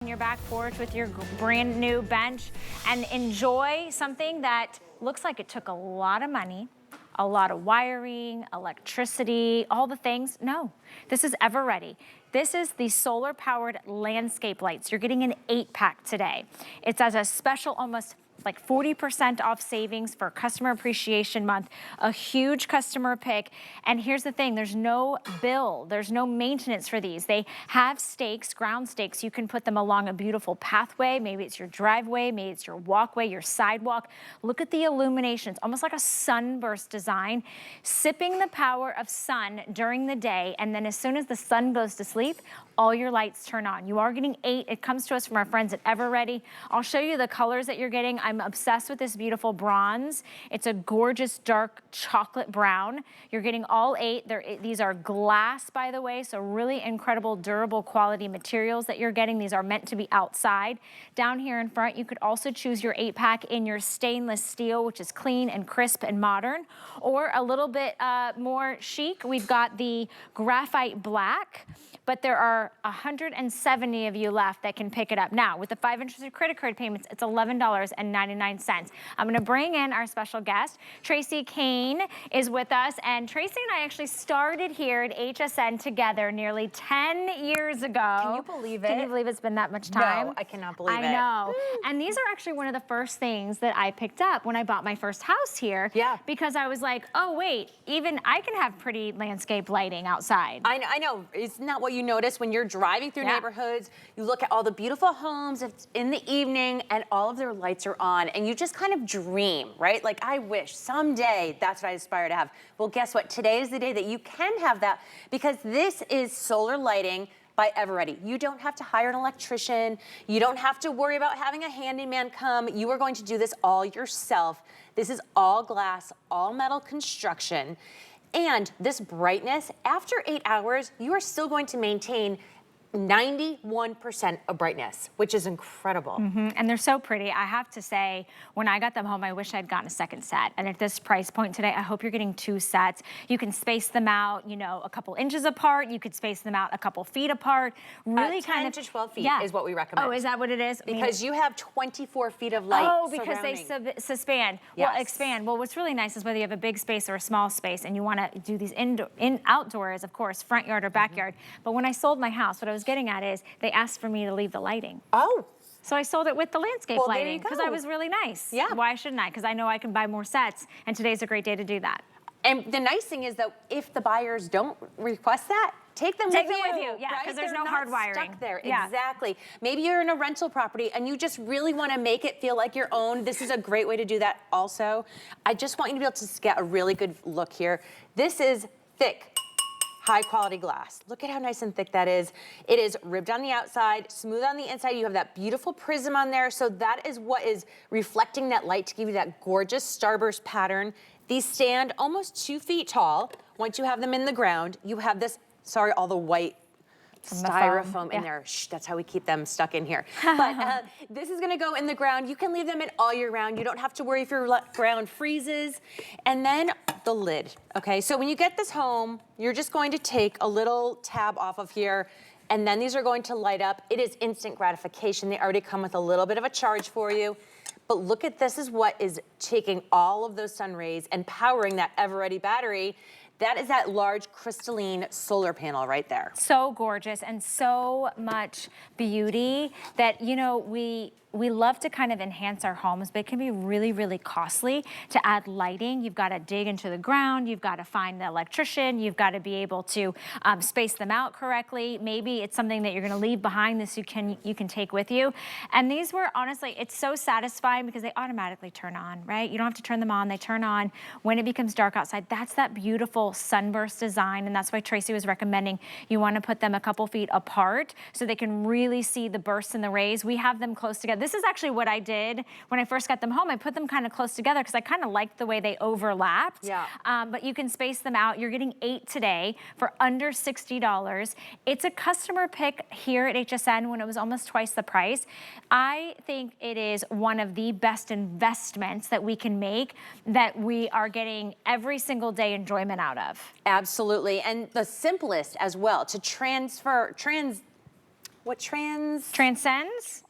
your back porch with your brand new bench and enjoy something that looks like it took a lot of money, a lot of wiring, electricity, all the things. No, this is Eveready. This is the solar powered landscape lights. You're getting an 8-pack today. It's as a special, almost like 40% off savings for Customer Appreciation Month, a huge customer pick. And here's the thing, there's no bill, there's no maintenance for these. They have stakes, ground stakes. You can put them along a beautiful pathway. Maybe it's your driveway, maybe it's your walkway, your sidewalk. Look at the illuminations, almost like a sunburst design, sipping the power of sun during the day. And then as soon as the sun goes to sleep, all your lights turn on. You are getting 8. It comes to us from our friends at Eveready. I'll show you the colors that you're getting. I'm obsessed with this beautiful bronze. It's a gorgeous dark chocolate brown. You're getting all 8. These are glass, by the way, so really incredible, durable quality materials that you're getting. These are meant to be outside. Down here in front, you could also choose your 8-pack in your stainless steel, which is clean and crisp and modern, or a little bit more chic. We've got the graphite black, but there are 170 of you left that can pick it up. Now, with the 5 interest of credit card payments, it's $11.99. I'm gonna bring in our special guest. Tracy Kane is with us, and Tracy and I actually started here at HSN together nearly 10 years ago. Can you believe it? Can you believe it's been that much time? No, I cannot believe it. I know. And these are actually one of the first things that I picked up when I bought my first house here. Yeah. Because I was like, oh wait, even I can have pretty landscape lighting outside. I know. Isn't that what you notice when you're driving through neighborhoods? You look at all the beautiful homes in the evening and all of their lights are on and you just kind of dream, right? Like, I wish someday that's what I aspire to have. Well, guess what? Today is the day that you can have that, because this is solar lighting by Eveready. You don't have to hire an electrician. You don't have to worry about having a handyman come. You are going to do this all yourself. This is all glass, all metal construction. And this brightness, after 8 hours, you are still going to maintain 91% of brightness, which is incredible. And they're so pretty. I have to say, when I got them home, I wish I'd gotten a second set. And at this price point today, I hope you're getting 2 sets. You can space them out, you know, a couple inches apart. You could space them out a couple feet apart. Really 10 to 12 feet is what we recommend. Oh, is that what it is? Because you have 24 feet of light. Oh, because they suspend. Yes. Well, expand. Well, what's really nice is whether you have a big space or a small space and you want to do these outdoors, of course, front yard or backyard. But when I sold my house, what I was getting at is they asked for me to leave the lighting. Oh. So I sold it with the landscape lighting because I was really nice. Yeah. Why shouldn't I? Because I know I can buy more sets, and today's a great day to do that. And the nice thing is that if the buyers don't request that, take them with you. Yeah, because there's no They're hard not wiring. stuck there. Yeah. Exactly. Maybe you're in a rental property and you just really want to make it feel like your own. This is a great way to do that also. I just want you to be able to get a really good look here. This is thick, high quality glass. Look at how nice and thick that is. It is ribbed on the outside, smooth on the inside. You have that beautiful prism on there. So that is what is reflecting that light to give you that gorgeous starburst pattern. These stand almost 2 feet tall. Once you have them in the ground, you have this, sorry, all the white styrofoam in there. Shh, that's how we keep them stuck in here. But this is gonna go in the ground. You can leave them in all year round. You don't have to worry if your ground freezes. And then the lid, okay? So when you get this home, you're just going to take a little tab off of here, and then these are going to light up. It is instant gratification. They already come with a little bit of a charge for you. But look at this is what is taking all of those sun rays and powering that Eveready battery. That is that large crystalline solar panel right there. So gorgeous and so much beauty that, you know, we love to kind of enhance our homes, but it can be really, really costly to add lighting. You've got to dig into the ground. You've got to find the electrician. You've got to be able to space them out correctly. Maybe it's something that you're going to leave behind this you can take with you. And these were, honestly, it's so satisfying because they automatically turn on, right? You don't have to turn them on. They turn on when it becomes dark outside. That's that beautiful sunburst design, and that's why Tracy was recommending you want to put them a couple feet apart so they can really see the bursts and the rays. We have them close together. This is actually what I did when I first got them home. I put them kind of close together because I kind of liked the way they overlapped. Yeah. But you can space them out. You're getting 8 today for under $60. It's a customer pick here at HSN when it was almost twice the price. I think it is one of the best investments that we can make that we are getting every single day enjoyment out of. Absolutely, and the simplest as well to Transcends? Transforms.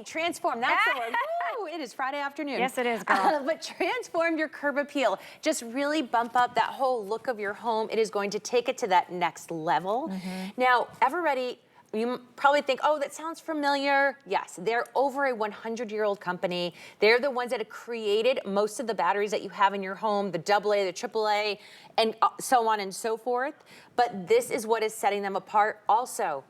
Transform, that's the word. Woo, it is Friday afternoon. Yes, it is, girl. But transform your curb appeal. Just really bump up that whole look of your home. It is going to take it to that next level. Now, Eveready, you probably think, oh, that sounds familiar. Yes, they're over a 100-year-old company. They're the ones that have created most of the batteries that you have in your home, the AA, the AAA, and so on and so forth. But this is what is setting them apart also.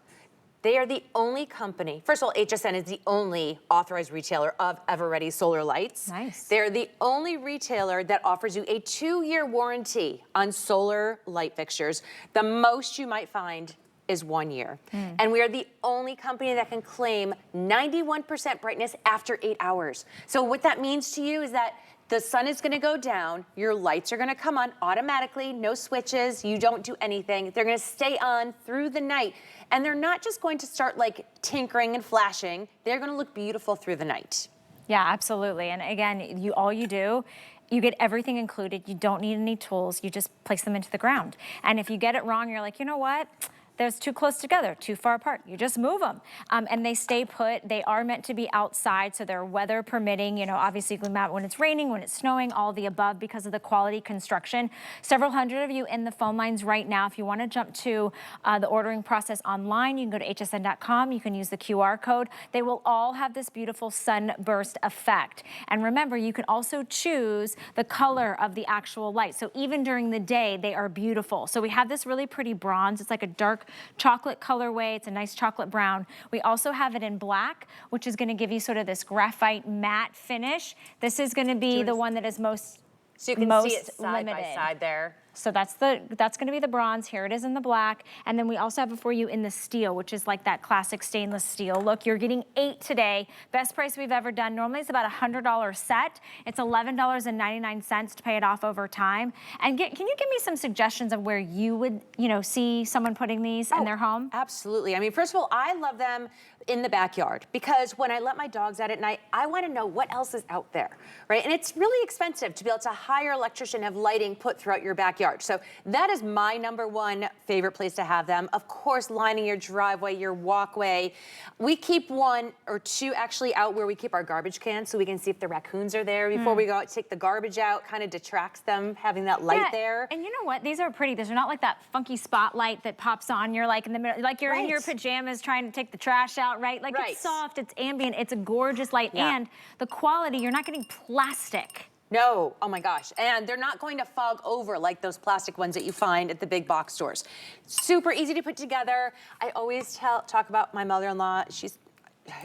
They are the only company, first of all, HSN is the only authorized retailer of Eveready solar lights. Nice. They're the only retailer that offers you a 2-year warranty on solar light fixtures. The most you might find is 1 year. And we are the only company that can claim 91% brightness after 8 hours. So what that means to you is that the sun is gonna go down, your lights are gonna come on automatically, no switches, you don't do anything. They're gonna stay on through the night. And they're not just going to start like tinkering and flashing, they're gonna look beautiful through the night. Yeah, absolutely. And again, all you do, you get everything included. You don't need any tools. You just place them into the ground. And if you get it wrong, you're like, you know what? They're too close together, too far apart. You just move them. And they stay put. They are meant to be outside, so they're weather permitting. You know, obviously when it's raining, when it's snowing, all the above because of the quality construction. Several hundred of you in the phone lines right now. If you want to jump to the ordering process online, you can go to hsn.com. You can use the QR code. They will all have this beautiful sunburst effect. And remember, you can also choose the color of the actual light. So even during the day, they are beautiful. So we have this really pretty bronze. It's like a dark chocolate colorway. It's a nice chocolate brown. We also have it in black, which is going to give you sort of this graphite matte finish. This is going to be the one that is most So you can see it side by side there. So that's going to be the bronze. Here it is in the black. And then we also have it for you in the steel, which is like that classic stainless steel look. You're getting 8 today. Best price we've ever done. Normally it's about a $100 set. It's $11.99 to pay it off over time. And can you give me some suggestions of where you would, see someone putting these in their home? Absolutely. I mean, first of all, I love them in the backyard because when I let my dogs out at night, I want to know what else is out there, right? And it's really expensive to be able to hire an electrician, have lighting put throughout your backyard. So that is my #1 favorite place to have them. Of course, lining your driveway, your walkway. We keep 1 or 2 actually out where we keep our garbage cans so we can see if the raccoons are there before we go out, take the garbage out, kind of detracts them having that light there. And you know what? These are pretty. These are not like that funky spotlight that pops on. You're like in the middle, like you're in your pajamas trying to take the trash out, right? Like it's soft, it's ambient, it's a gorgeous light. And the quality, you're not getting plastic. No, oh my gosh. And they're not going to fog over like those plastic ones that you find at the big box stores. Super easy to put together. I always talk about my mother-in-law.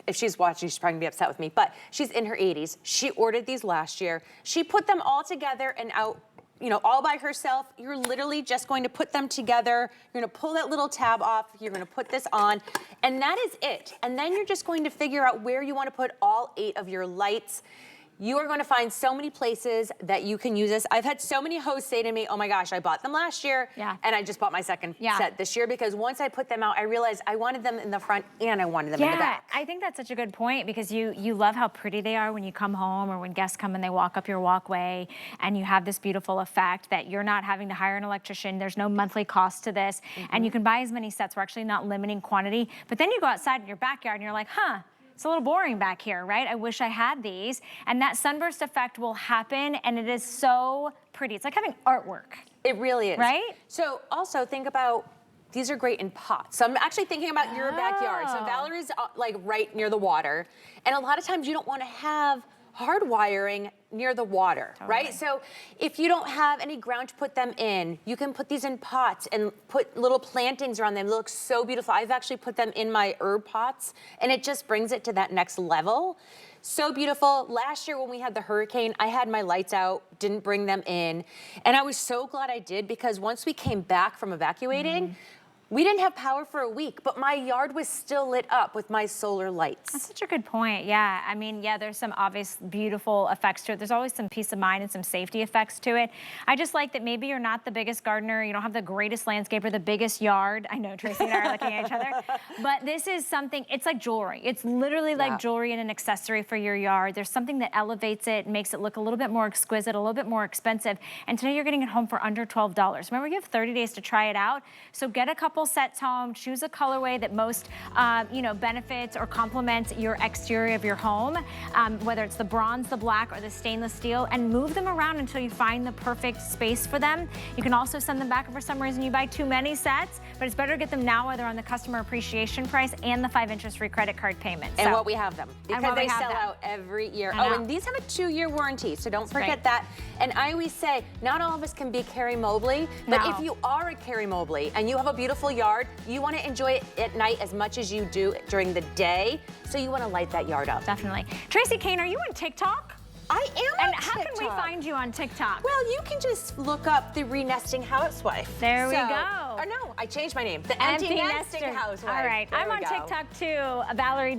If she's watching, she's probably gonna be upset with me, but she's in her 80s. She ordered these last year. She put them all together and out, all by herself. You're literally just going to put them together. You're gonna pull that little tab off. You're gonna put this on, and that is it. And then you're just going to figure out where you wanna put all 8 of your lights. You are going to find so many places that you can use this. I've had so many hosts say to me, oh my gosh, I bought them last year, and I just bought my second set this year because once I put them out, I realized I wanted them in the front and I wanted them in the back. I think that's such a good point because you love how pretty they are when you come home or when guests come and they walk up your walkway and you have this beautiful effect that you're not having to hire an electrician. There's no monthly cost to this, and you can buy as many sets. We're actually not limiting quantity, but then you go outside in your backyard and you're like, it's a little boring back here, right? I wish I had these. And that sunburst effect will happen, and it is so pretty. It's like having artwork. It really is. Right? So also think about, these are great in pots. So I'm actually thinking about your backyard. So Valerie's like right near the water. And a lot of times you don't want to have hard wiring near the water, right? So if you don't have any ground to put them in, you can put these in pots and put little plantings around them. They look so beautiful. I've actually put them in my herb pots and it just brings it to that next level. So beautiful. Last year when we had the hurricane, I had my lights out, didn't bring them in. And I was so glad I did because once we came back from evacuating, we didn't have power for a week, but my yard was still lit up with my solar lights. That's such a good point. Yeah, I mean, there's some obvious beautiful effects to it. There's always some peace of mind and some safety effects to it. I just like that maybe you're not the biggest gardener, you don't have the greatest landscape or the biggest yard. I know Tracy and I are looking at each other, but this is something, it's like jewelry. It's literally like jewelry and an accessory for your yard. There's something that elevates it, makes it look a little bit more exquisite, a little bit more expensive. And today you're getting it home for under $12. Remember, you have 30 days to try it out. So get a couple couple sets home, choose a colorway that most, benefits or complements your exterior of your home, whether it's the bronze, the black, or the stainless steel, and move them around until you find the perfect space for them. You can also send them back if for some reason you buy too many sets, but it's better to get them now while they're on the customer appreciation price and the 5 interest-free credit card payment. And what we have them, because they sell out every year. Oh, and these have a 2-year warranty, so don't forget that. And I always say, not all of us can be Carrie Mobley, but if you are a Carrie Mobley and you have a beautiful yard, you want to enjoy it at night as much as you do during the day, so you want to light that yard up. Definitely. Tracy Kane, are you on TikTok? I am And on how TikTok. can we find you on TikTok? Well, you can just look up the Renesting Housewife. There we go. Or no, I changed my name. The Empty Nesting Housewife. All right, I'm on TikTok too, Valerie.